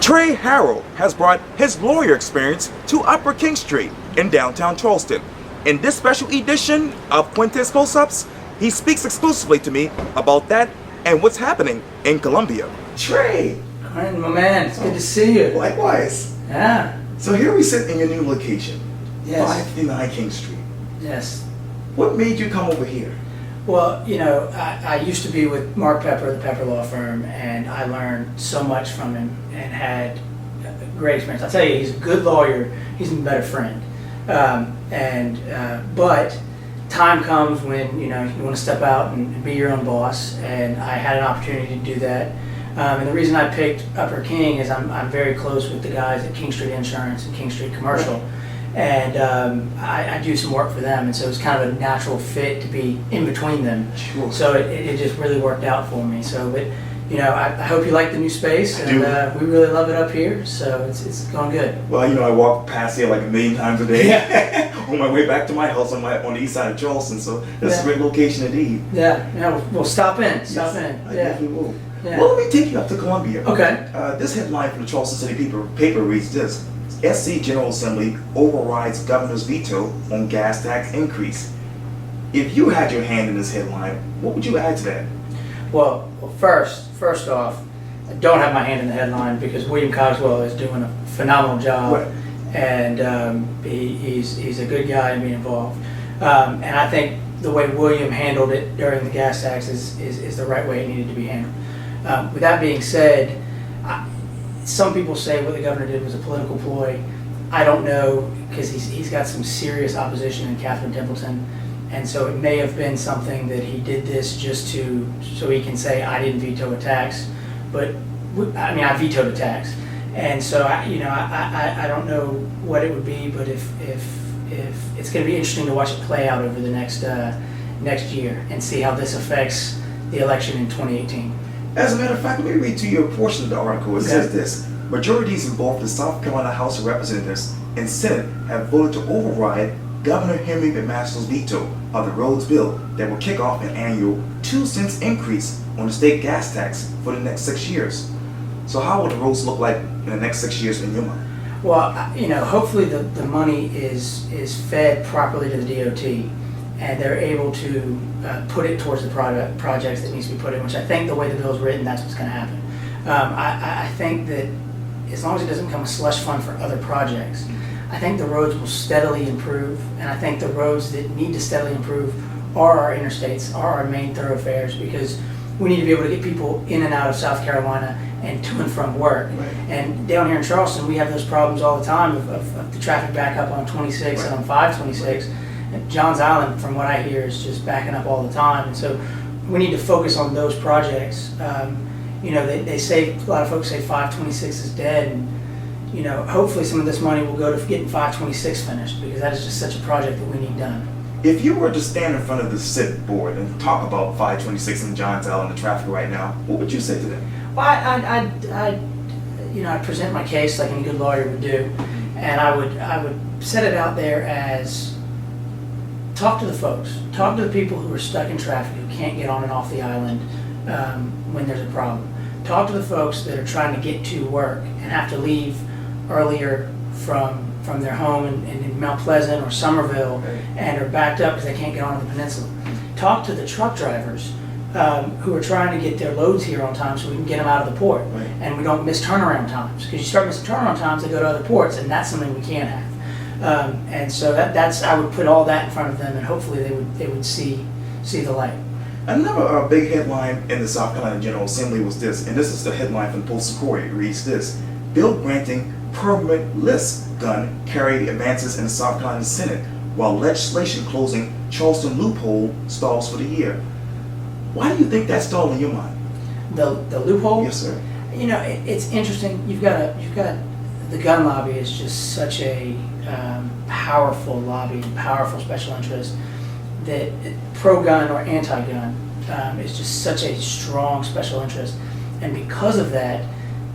Trey Harrell has brought his lawyer experience to Upper King Street in downtown Charleston. In this special edition of Quintin's Close-Ups, he speaks exclusively to me about that and what's happening in Columbia. Trey! Quintin, my man, it's good to see you. Likewise. Yeah. So here we sit in your new location, Yes. 559 King Street. Yes. What made you come over here? Well, you know, I used to be with Mark Pepper, the Pepper Law Firm, and I learned so much from him and had a great experience. I'll tell you, he's a good lawyer. He's a better friend. But time comes when, you know, you want to step out and be your own boss, and I had an opportunity to do that. And the reason I picked Upper King is I'm very close with the guys at King Street Insurance and King Street Commercial. And I do some work for them, and so it's kind of a natural fit to be in between them. Sure. So it just really worked out for me. So, but you know, I hope you like the new space, and we really love it up here. So it's going good. Well, you know, I walk past here like a million times a day. Yeah. On my way back to my house on the east side of Charleston. So this is a great location indeed. Yeah. Yeah. We'll stop in. Stop in. I definitely will. Yeah. Well, let me take you up to Columbia. Okay. This headline from the Charleston City paper reads this: SC General Assembly overrides governor's veto on gas tax increase. If you had your hand in this headline, what would you add to that? Well, first off, I don't have my hand in the headline because William Cogswell is doing a phenomenal job, Right. and he's a good guy in being involved. And I think the way William handled it during the gas tax is the right way it needed to be handled. With that being said, some people say what the governor did was a political ploy. I don't know, because he's got some serious opposition in Catherine Templeton, and so it may have been something that he did this just so he can say I didn't veto a tax, but I mean I vetoed a tax, and so I don't know what it would be, but if it's going to be interesting to watch it play out over the next year and see how this affects the election in 2018. As a matter of fact, let me read to you a portion of the article. It says this: majorities in both the South Carolina House of Representatives and Senate have voted to override Governor Henry McMaster's veto of the roads bill that will kick off an annual 2 cents increase on the state gas tax for the next 6 years. So how will the roads look like in the next 6 years in your mind? Well, you know, hopefully the money is fed properly to the DOT, and they're able to put it towards the projects that needs to be put in, which I think the way the bill is written, that's what's going to happen. I think that as long as it doesn't become a slush fund for other projects, I think the roads will steadily improve, and I think the roads that need to steadily improve are our interstates, are our main thoroughfares, because we need to be able to get people in and out of South Carolina and to and from work. Right. And down here in Charleston, we have those problems all the time of the traffic backup on 26 and on 526. And Johns Island, from what I hear, is just backing up all the time. And so we need to focus on those projects. You know, they say, a lot of folks say 526 is dead, and you know, hopefully some of this money will go to getting 526 finished, because that is just such a project that we need done. If you were to stand in front of the Civic board and talk about 526 and Johns Island, the traffic right now, what would you say to them? Well, I'd present my case like any good lawyer would do, and I would set it out there as talk to the folks, talk to the people who are stuck in traffic, who can't get on and off the island when there's a problem. Talk to the folks that are trying to get to work and have to leave earlier from their home in Mount Pleasant or Somerville, and are backed up because they can't get onto the peninsula. Talk to the truck drivers who are trying to get their loads here on time so we can get them out of the port, and we don't miss turnaround times, because you start missing turnaround times, they go to other ports, and that's something we can't have. And so that's I would put all that in front of them, and hopefully they would see the light. Another big headline in the South Carolina General Assembly was this, and this is the headline from the Post-Courier. It reads this: bill granting permit list gun carry advances in the South Carolina Senate, while legislation closing Charleston loophole stalls for the year. Why do you think that stalled in your mind? The loophole? Yes, sir. You know, it's interesting. You've got the gun lobby is just such a powerful lobby, powerful special interest, that pro-gun or anti-gun is just such a strong special interest, and because of that,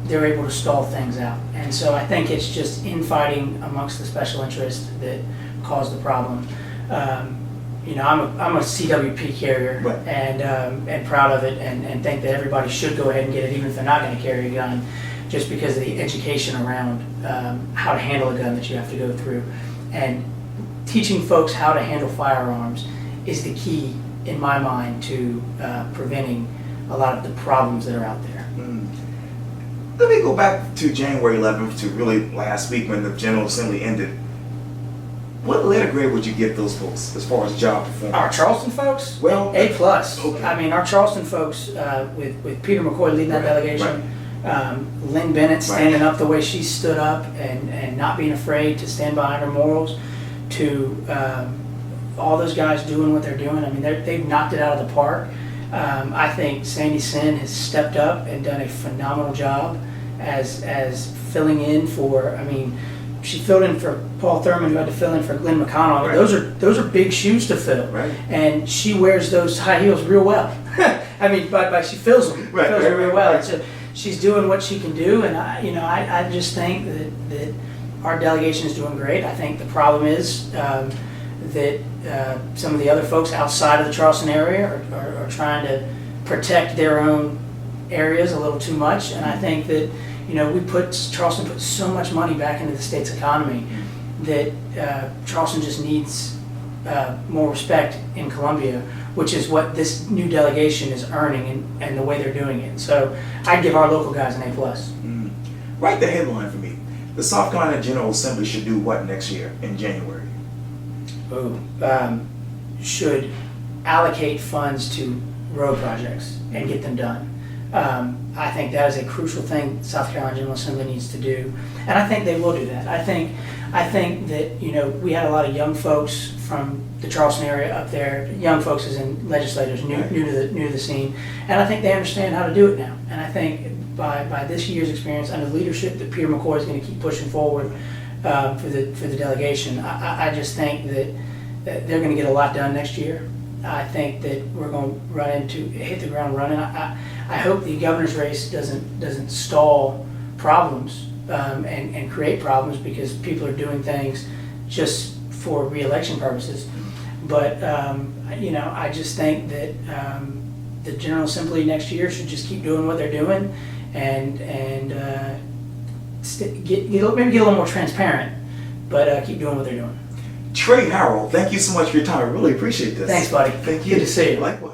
they're able to stall things out. And so I think it's just infighting amongst the special interests that caused the problem. You know, I'm a CWP carrier, and proud of it, and think that everybody should go ahead and get it, even if they're not going to carry a gun. just because of the education around how to handle a gun that you have to go through. And teaching folks how to handle firearms is the key, in my mind, to preventing a lot of the problems that are out there. Let me go back to January 11th, to really last week when the General Assembly ended. What letter grade would you give those folks as far as job performance? Our Charleston folks, Well, A+. okay. I mean, our Charleston folks, with Peter McCoy leading that delegation, Lynn Bennett standing up the way she stood up and not being afraid to stand behind her morals, to all those guys doing what they're doing. I mean, they've knocked it out of the park. I think Sandy Sin has stepped up and done a phenomenal job as filling in for, I mean, she filled in for Paul Thurman, who had to fill in for Glenn McConnell. Right. Those are big shoes to fill, Right. and she wears those high heels real well. I mean, but she fills them, Right, fills right, them real right, well. right. So she's doing what she can do, and I just think that our delegation is doing great. I think the problem is that some of the other folks outside of the Charleston area are trying to protect their own areas a little too much, and I think that Charleston put so much money back into the state's economy that Charleston just needs more respect in Columbia, which is what this new delegation is earning and the way they're doing it. So I'd give our local guys an A+. Write the headline for me. The South Carolina General Assembly should do what next year in January? Should allocate funds to road projects and get them done. I think that is a crucial thing South Carolina General Assembly needs to do, and I think they will do that. I think that we had a lot of young folks from the Charleston area up there. Young folks as in legislators, new to the scene, and I think they understand how to do it now. And I think by this year's experience under the leadership that Peter McCoy is going to keep pushing forward for the delegation, I just think that they're going to get a lot done next year. I think that we're going to hit the ground running. I hope the governor's race doesn't stall problems and create problems because people are doing things just for re-election purposes. But I just think that the General Assembly next year should just keep doing what they're doing and maybe get a little more transparent, but keep doing what they're doing. Trey Harrell, thank you so much for your time. I really appreciate this. Thanks, buddy. Thank you. Good to see you. Likewise.